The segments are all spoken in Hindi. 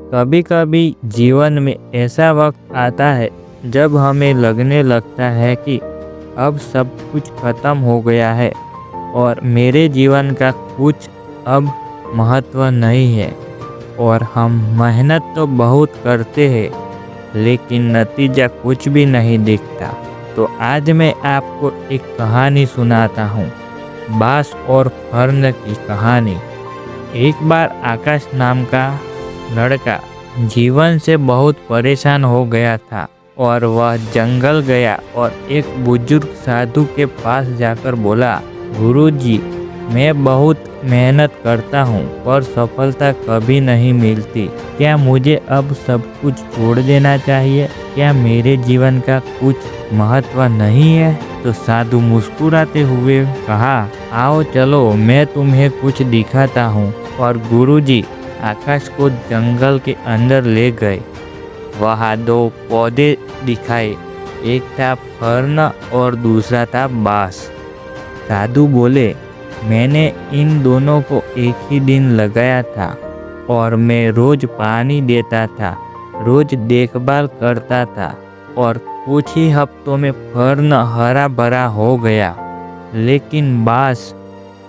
कभी कभी जीवन में ऐसा वक्त आता है जब हमें लगने लगता है कि अब सब कुछ खत्म हो गया है और मेरे जीवन का कुछ अब महत्व नहीं है। और हम मेहनत तो बहुत करते हैं लेकिन नतीजा कुछ भी नहीं दिखता। तो आज मैं आपको एक कहानी सुनाता हूँ, बांस और फर्न की कहानी। एक बार आकाश नाम का लड़का जीवन से बहुत परेशान हो गया था और वह जंगल गया और एक बुजुर्ग साधु के पास जाकर बोला, गुरुजी, मैं बहुत मेहनत करता हूँ पर सफलता कभी नहीं मिलती। क्या मुझे अब सब कुछ छोड़ देना चाहिए? क्या मेरे जीवन का कुछ महत्व नहीं है? तो साधु मुस्कुराते हुए कहा, आओ चलो, मैं तुम्हें कुछ दिखाता हूँ। और गुरुजी आकाश को जंगल के अंदर ले गए। वहाँ दो पौधे दिखाए, एक था फर्न और दूसरा था बांस। साधु बोले, मैंने इन दोनों को एक ही दिन लगाया था और मैं रोज पानी देता था, रोज देखभाल करता था और कुछ ही हफ्तों में फर्न हरा भरा हो गया। लेकिन बांस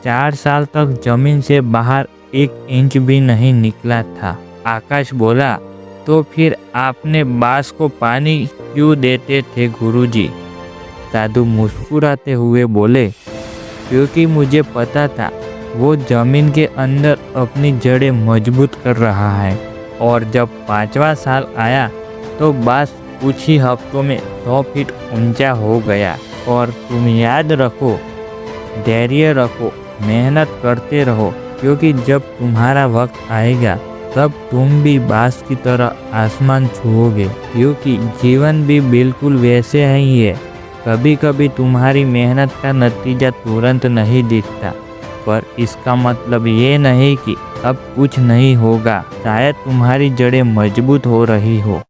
4 साल तक जमीन से बाहर 1 इंच भी नहीं निकला था। आकाश बोला, तो फिर आपने बांस को पानी क्यों देते थे गुरुजी? साधु मुस्कुराते हुए बोले, क्योंकि मुझे पता था वो जमीन के अंदर अपनी जड़ें मजबूत कर रहा है। और जब 5वां साल आया तो बांस कुछ ही हफ्तों में 100 फीट ऊंचा हो गया। और तुम याद रखो, धैर्य रखो, मेहनत करते रहो, क्योंकि जब तुम्हारा वक्त आएगा तब तुम भी बांस की तरह आसमान छूओगे। क्योंकि जीवन भी बिल्कुल वैसे ही है, कभी कभी तुम्हारी मेहनत का नतीजा तुरंत नहीं दिखता, पर इसका मतलब ये नहीं कि अब कुछ नहीं होगा। शायद तुम्हारी जड़ें मजबूत हो रही हो।